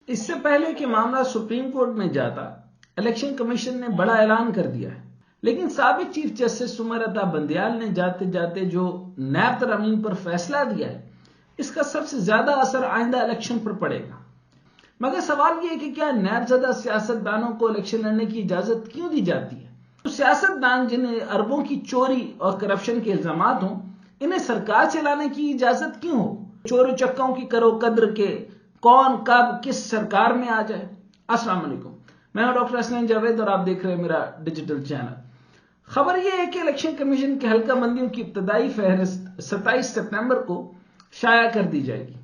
اس سے پہلے کہ معاملہ سپریم کورٹ میں جاتا، الیکشن کمیشن نے بڑا اعلان کر دیا ہے، لیکن سابق چیف جسٹس عمر عطا بندیال نے جاتے جاتے جو نیب ترامیم پر فیصلہ دیا ہے، اس کا سب سے زیادہ اثر آئندہ الیکشن پر پڑے گا۔ مگر سوال یہ ہے کہ کیا نیب زدہ سیاستدانوں کو الیکشن لڑنے کی اجازت کیوں دی جاتی ہے؟ تو سیاستدان جنہیں اربوں کی چوری اور کرپشن کے الزامات ہوں، انہیں سرکار چلانے کی اجازت کیوں ہو؟ چور چکوں کی کرو قدر کے کون کب کس سرکار میں آ جائے۔ السلام علیکم، میں ہوں ڈاکٹر اسلم جاوید اور آپ دیکھ رہے ہیں میرا ڈیجیٹل چینل۔ خبر یہ ہے کہ الیکشن کمیشن کے حلقہ بندیوں کی ابتدائی فہرست 27 سپتمبر کو شائع کر دی جائے گی۔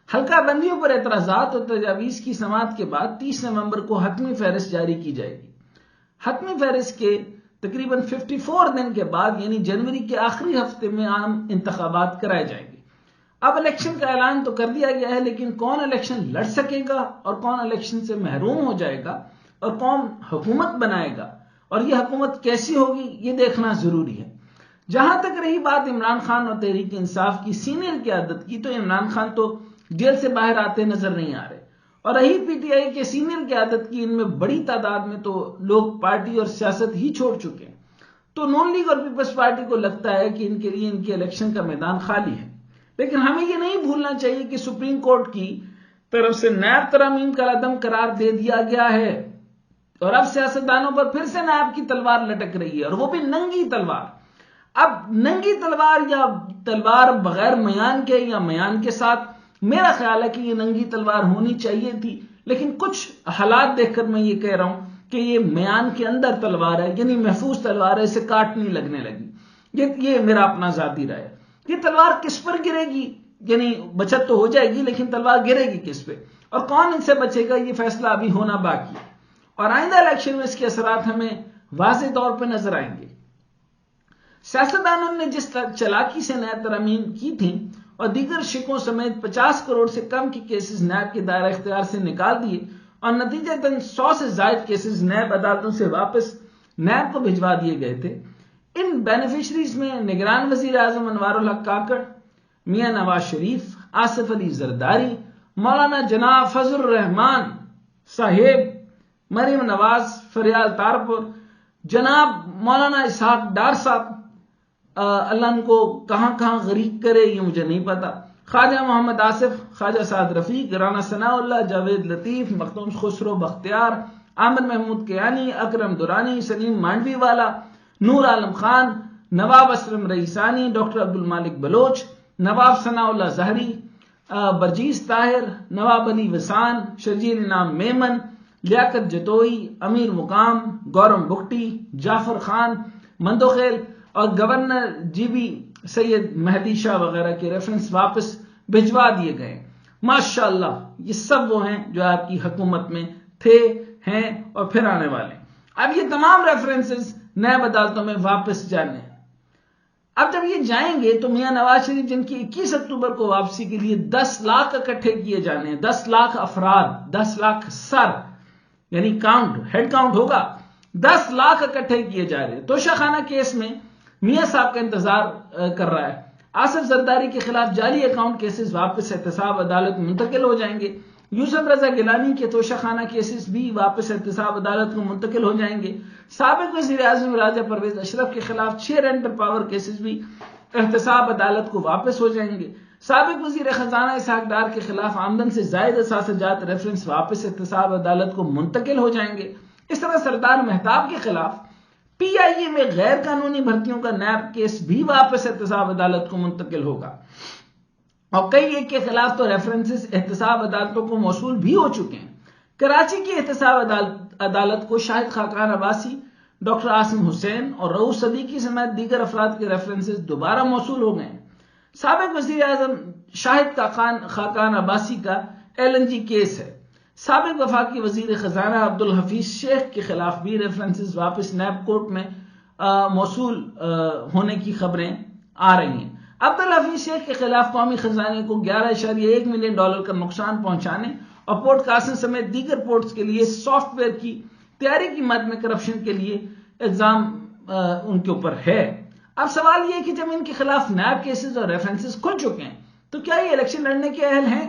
حلقہ بندیوں پر اعتراضات اور تجاویز کی سماعت کے بعد 30 نومبر کو حتمی فہرست جاری کی جائے گی۔ حتمی فہرست کے تقریباً 54 دن کے بعد یعنی جنوری کے آخری ہفتے میں عام انتخابات کرائے جائیں گے۔ اب الیکشن کا اعلان تو کر دیا گیا ہے، لیکن کون الیکشن لڑ سکے گا اور کون الیکشن سے محروم ہو جائے گا اور کون حکومت بنائے گا اور یہ حکومت کیسی ہوگی، یہ دیکھنا ضروری ہے۔ جہاں تک رہی بات عمران خان اور تحریک انصاف کی سینئر قیادت کی، تو عمران خان تو جیل سے باہر آتے نظر نہیں آ رہے، اور رہی پی ٹی آئی کے سینئر قیادت کی، ان میں بڑی تعداد میں تو لوگ پارٹی اور سیاست ہی چھوڑ چکے ہیں۔ تو نون لیگ اور پیپلز پارٹی کو لگتا ہے کہ ان کے لیے ان کے الیکشن کا میدان خالی ہے۔ لیکن ہمیں یہ نہیں بھولنا چاہیے کہ سپریم کورٹ کی طرف سے نیب ترامیم کا عدم قرار دے دیا گیا ہے، اور اب سیاستدانوں پر پھر سے نیب کی تلوار لٹک رہی ہے، اور وہ بھی ننگی تلوار۔ اب ننگی تلوار یا تلوار بغیر میان کے یا میان کے ساتھ، میرا خیال ہے کہ یہ ننگی تلوار ہونی چاہیے تھی، لیکن کچھ حالات دیکھ کر میں یہ کہہ رہا ہوں کہ یہ میان کے اندر تلوار ہے، یعنی محفوظ تلوار ہے، اسے کاٹنی لگنے لگی۔ یہ میرا اپنا ذاتی رائے ہے۔ یہ تلوار کس پر گرے گی، یعنی بچت تو ہو جائے گی، لیکن تلوار گرے گی کس پہ اور کون ان سے بچے گا، یہ فیصلہ ابھی ہونا باقی ہے، اور آئندہ الیکشن میں اس کے اثرات ہمیں واضح طور پہ نظر آئیں گے۔ سیاستدانوں نے جس چالاکی سے نیب ترامیم کی تھی اور دیگر شکوں سمیت 50 کروڑ سے کم کے کیسز نیب کے دائرہ اختیار سے نکال دیے، اور نتیجتاً 100 سے زائد کیسز نیب عدالتوں سے واپس نیب کو بھجوا دیے گئے تھے۔ ان بینیفیشریز میں نگران وزیر اعظم انوار الحق کاکڑ، میاں نواز شریف، آصف علی زرداری، مولانا جناب فضل الرحمان صاحب، مریم نواز، فریال تارپور، جناب مولانا اسحاق ڈار صاحب، اللہ ان کو کہاں کہاں غریق کرے یہ مجھے نہیں پتا، خواجہ محمد آصف، خواجہ سعد رفیق، رانا ثناء اللہ، جاوید لطیف، مخدوم خسرو بختیار، عامر محمود کیانی، اکرم دورانی، سلیم مانڈوی والا، نور عالم خان، نواب اسلم رئیسانی، ڈاکٹر عبد المالک بلوچ، نواب ثناء اللہ زہری، برجیز طاہر، نواب علی وسان، شرجیل انعام میمن، لیاقت جتوئی، امیر مقام، گورم بگٹی، جعفر خان مندوخیل اور گورنر جی بی سید مہدی شاہ وغیرہ کے ریفرنس واپس بھجوا دیے گئے۔ ماشاءاللہ یہ سب وہ ہیں جو آپ کی حکومت میں تھے، ہیں اور پھر آنے والے ہیں۔ اب یہ تمام ریفرنسز نیب عدالتوں میں واپس جانے ہیں۔ اب جب یہ جائیں گے تو میاں نواز شریف، جن کی 21 اکتوبر کو واپسی کے لیے 10 لاکھ اکٹھے کیے جانے ہیں، 10 لاکھ افراد، 10 لاکھ سر، یعنی ہیڈ کاؤنٹ ہوگا، 10 لاکھ اکٹھے کیے جا رہے ہیں۔ توشہ خانہ کیس میں میاں صاحب کا انتظار کر رہا ہے۔ آصف زرداری کے خلاف جعلی اکاؤنٹ کیسز واپس احتساب عدالت منتقل ہو جائیں گے۔ یوسف رضا گیلانی کے توشہ خانہ کیسز بھی واپس احتساب عدالت کو منتقل ہو جائیں گے۔ سابق وزیر اعظم راجہ پرویز اشرف کے خلاف 6 رینڈم پاور کیسز بھی احتساب عدالت کو واپس ہو جائیں گے۔ سابق وزیر خزانہ اسحاق ڈار کے خلاف آمدن سے زائد اثاثہ جات ریفرنس واپس احتساب عدالت کو منتقل ہو جائیں گے۔ اس طرح سردار مہتاب کے خلاف پی آئی اے میں غیر قانونی بھرتیوں کا نیب کیس بھی واپس احتساب عدالت کو منتقل ہوگا، اور کئی ایک کے خلاف تو ریفرنسز احتساب عدالتوں کو موصول بھی ہو چکے ہیں۔ کراچی کی احتساب عدالت کو شاہد خاقان عباسی، ڈاکٹر عاصم حسین اور رؤوف صدیقی سمیت دیگر افراد کے ریفرنسز دوبارہ موصول ہو گئے ہیں۔ سابق وزیر اعظم شاہد خاقان عباسی کا LNG کیس ہے۔ سابق وفاقی وزیر خزانہ عبدالحفیظ شیخ کے خلاف بھی ریفرنسز واپس نیب کورٹ میں موصول ہونے کی خبریں آ رہی ہیں۔ عبدالحفیظ شیخ کے خلاف قومی خزانے کو $11.1 ملین کا نقصان پہنچانے اور پورٹ قاسم سمیت دیگر پورٹس کے لیے سافٹ ویئر کی تیاری کی مد میں کرپشن کے لیے الزام ان کے اوپر ہے۔ اب سوال یہ ہے کہ جب ان کے خلاف نیب کیسز اور ریفرنسز کھل چکے ہیں تو کیا یہ الیکشن لڑنے کے اہل ہیں؟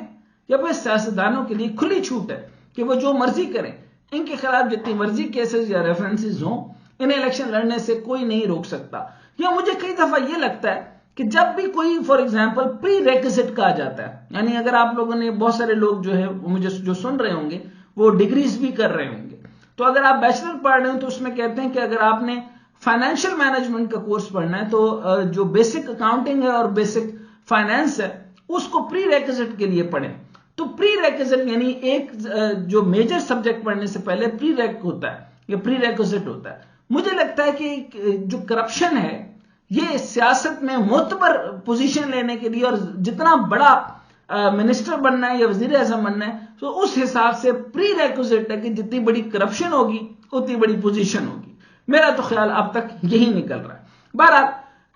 یا پھر سیاستدانوں کے لیے کھلی چھوٹ ہے کہ وہ جو مرضی کریں، ان کے خلاف جتنی مرضی کیسز یا ریفرنسز ہوں انہیں الیکشن لڑنے سے کوئی نہیں روک سکتا؟ یا مجھے کئی دفعہ یہ لگتا ہے کہ جب بھی کوئی فار ایگزامپل پری ریکوزٹ کہا جاتا ہے، یعنی اگر آپ لوگوں نے بہت سارے لوگ جو ہے مجھے جو سن رہے ہوں گے وہ ڈگریز بھی کر رہے ہوں گے، تو اگر آپ بیچلر پڑھ رہے ہیں تو اس میں کہتے ہیں کہ اگر آپ نے فائنینشیل مینجمنٹ کا کورس پڑھنا ہے تو جو بیسک اکاؤنٹنگ ہے اور بیسک فائنینس ہے اس کو پری ریکوزٹ کے لیے پڑھیں۔ تو پری ریکوزٹ یعنی ایک جو میجر سبجیکٹ پڑھنے سے پہلے پری ریک ہوتا ہے یا پری ریکوزٹ ہوتا ہے۔ مجھے لگتا ہے کہ جو کرپشن ہے یہ سیاست میں معتبر پوزیشن لینے کے لیے اور جتنا بڑا منسٹر بننا ہے یا وزیر اعظم بننا ہے تو اس حساب سے پری ریکوزٹ ہے کہ جتنی بڑی کرپشن ہوگی اتنی بڑی پوزیشن ہوگی۔ میرا تو خیال اب تک یہی نکل رہا ہے۔ بہرحال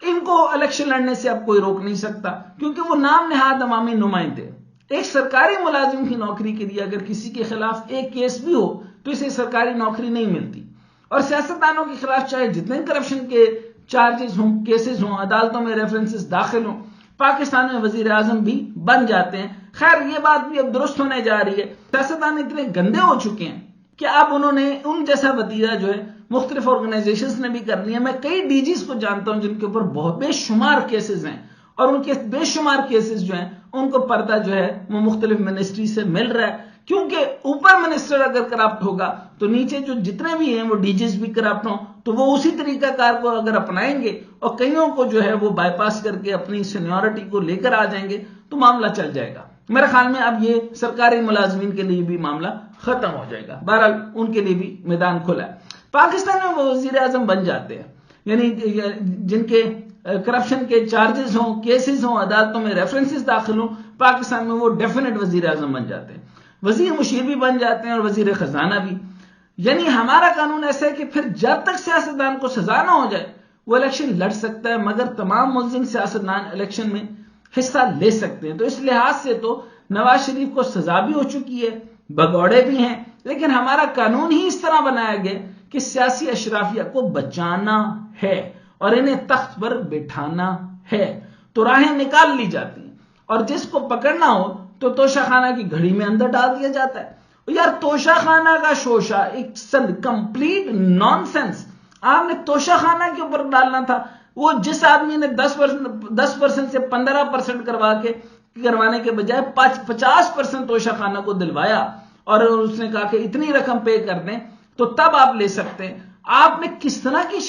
ان کو الیکشن لڑنے سے اب کوئی روک نہیں سکتا کیونکہ وہ نام نہاد عوامی نمائندے۔ ایک سرکاری ملازم کی نوکری کے لیے اگر کسی کے خلاف ایک کیس بھی ہو تو اسے سرکاری نوکری نہیں ملتی، اور سیاستدانوں کے خلاف چاہے جتنے کرپشن کے چارجز ہوں، کیسز ہوں، عدالتوں میں ریفرنسز داخل ہوں، پاکستان میں وزیر اعظم بھی بن جاتے ہیں۔ خیر یہ بات بھی اب درست ہونے جا رہی ہے، سیاستدان اتنے گندے ہو چکے ہیں کہ اب انہوں نے ان جیسا وتیرہ جو ہے مختلف آرگنائزیشنز نے بھی کرنی ہے۔ میں کئی ڈی جیز کو جانتا ہوں جن کے اوپر بہت بے شمار کیسز ہیں، اور ان کے بے شمار کیسز جو ہیں ان کو پردہ جو ہے وہ مختلف منسٹری سے مل رہا ہے، کیونکہ اوپر منسٹر اگر کرپٹ ہوگا تو نیچے جو جتنے بھی ہیں وہ ڈی جیز بھی کرپٹ ہوں، تو وہ اسی طریقہ کار کو اگر اپنائیں گے اور کئیوں کو جو ہے وہ بائی پاس کر کے اپنی سینیورٹی کو لے کر آ جائیں گے تو معاملہ چل جائے گا۔ میرے خیال میں اب یہ سرکاری ملازمین کے لیے بھی معاملہ ختم ہو جائے گا۔ بہرحال ان کے لیے بھی میدان کھلا ہے۔ پاکستان میں وہ وزیر اعظم بن جاتے ہیں یعنی جن کے کرپشن کے چارجز ہوں، کیسز ہوں، عدالتوں میں ریفرنسز داخل ہوں، پاکستان میں وہ ڈیفینیٹ وزیر اعظم بن جاتے ہیں، وزیر مشیر بھی بن جاتے ہیں اور وزیر خزانہ بھی۔ یعنی ہمارا قانون ایسا ہے کہ پھر جب تک سیاستدان کو سزا نہ ہو جائے وہ الیکشن لڑ سکتا ہے، مگر تمام ملزم سیاستدان الیکشن میں حصہ لے سکتے ہیں۔ تو اس لحاظ سے تو نواز شریف کو سزا بھی ہو چکی ہے، بگوڑے بھی ہیں، لیکن ہمارا قانون ہی اس طرح بنایا گیا کہ سیاسی اشرافیہ کو بچانا ہے اور انہیں تخت پر بٹھانا ہے، تو راہیں نکال لی جاتی ہیں، اور جس کو پکڑنا ہو تو توشہ خانہ کی گھڑی میں اندر ڈال دیا جاتا ہے۔ یار توشہ خانہ کا شوشہ ایک کمپلیٹ نان سینس، آپ نے توشہ خانہ کے اوپر ڈالنا تھا۔ وہ جس آدمی نے 10% سے 15% کروانے کے بجائے 50% توشہ خانہ کو دلوایا اور اس نے کہا کہ اتنی رقم پے کر دیں تو تب آپ لے سکتے ہیں۔ آپ نے کس طرح کی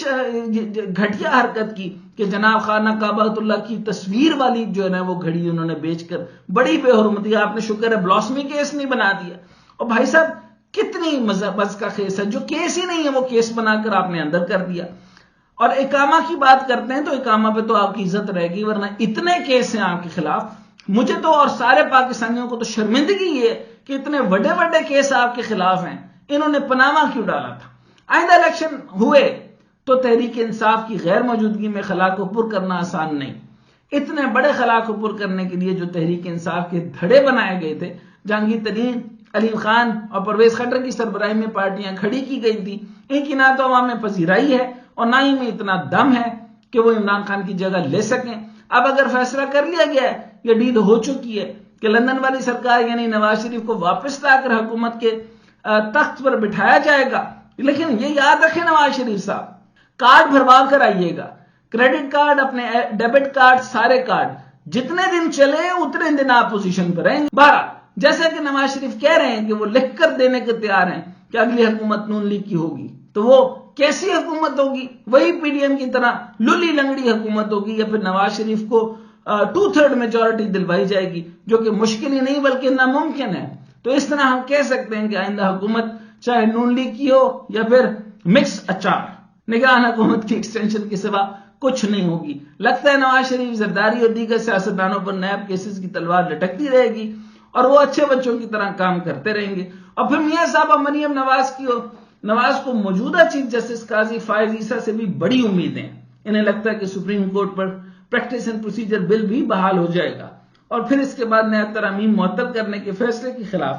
گھٹیا حرکت کی کہ جناب خانہ کعبۃ اللہ کی تصویر والی جو ہے نا وہ گھڑی انہوں نے بیچ کر بڑی بے حرمتی، آپ نے شکر ہے بلاسمی کیس نہیں بنا دیا۔ اور بھائی صاحب کتنی مذہبت کا کیس ہے، جو کیس ہی نہیں ہے وہ کیس بنا کر آپ نے اندر کر دیا۔ اور اقامہ کی بات کرتے ہیں تو اقامہ پہ تو آپ کی عزت رہے گی، ورنہ اتنے کیس ہیں آپ کے خلاف۔ مجھے تو اور سارے پاکستانیوں کو تو شرمندگی یہ ہے کہ اتنے بڑے بڑے کیس آپ کے خلاف ہیں، انہوں نے پناما کیوں ڈالا تھا؟ آئندہ الیکشن ہوئے تو تحریک انصاف کی غیر موجودگی میں خلا کو پر کرنا آسان نہیں۔ اتنے بڑے خلا کو پر کرنے کے لیے جو تحریک انصاف کے دھڑے بنائے گئے تھے، جہانگیر ترین، علیم خان اور پرویز خٹر کی سربراہی میں پارٹیاں کھڑی کی گئی تھی، ان کی نہ تو عوام میں پذیرائی ہے اور نہ ہی میں اتنا دم ہے کہ وہ عمران خان کی جگہ لے سکیں۔ اب اگر فیصلہ کر لیا گیا ہے، یہ ڈیل ہو چکی ہے کہ لندن والی سرکار یعنی نواز شریف کو واپس لا کر حکومت کے تخت پر بٹھایا جائے گا، لیکن یہ یاد رکھیں نواز شریف صاحب، کارڈ بھروا کر آئیے گا، کریڈٹ کارڈ، اپنے ڈیبٹ کارڈ، سارے کارڈ جتنے دن چلے اتنے دن آپ پوزیشن پر رہیں گے۔ بہرحال جیسا کہ نواز شریف کہہ رہے ہیں کہ وہ لکھ کر دینے کے تیار ہیں کہ اگلی حکومت نون لیگ کی ہوگی تو وہ کیسی حکومت ہوگی؟ وہی پی ڈی ایم کی طرح للی لنگڑی حکومت ہوگی، یا پھر نواز شریف کو 2/3 میجورٹی دلوائی جائے گی، جو کہ مشکل ہی نہیں بلکہ ناممکن ہے۔ تو اس طرح ہم کہہ سکتے ہیں کہ آئندہ حکومت چاہے نون لیگ کی ہو یا پھر مکس اچار، نگران حکومت کی ایکسٹینشن کے سوا کچھ نہیں ہوگی۔ لگتا ہے نواز شریف، زرداری اور دیگر سیاستدانوں پر نیب کیسز کی تلوار لٹکتی رہے گی اور وہ اچھے بچوں کی طرح کام کرتے رہیں گے۔ اور پھر میاں صاحبہ مریم نواز کو موجودہ چیف جسٹس قاضی فائز عیسیٰ سے بھی بڑی امیدیں، انہیں لگتا ہے کہ سپریم کورٹ پر پریکٹس اینڈ پروسیجر بل بھی بحال ہو جائے گا اور پھر اس کے بعد نیب ترامیم معطل کرنے کے فیصلے کے خلاف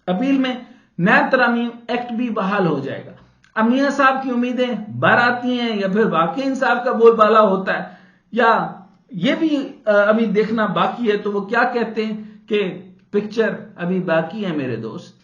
اپیل میں نیب ترامیم ایکٹ بھی بحال ہو جائے گا۔ اب میاں صاحب کی امیدیں بار آتی ہیں یا پھر واقعی انصاف کا بول بالا ہوتا ہے، یا یہ بھی ابھی دیکھنا باقی ہے۔ تو وہ کیا کہتے ہیں کہ پکچر ابھی باقی ہے میرے دوست.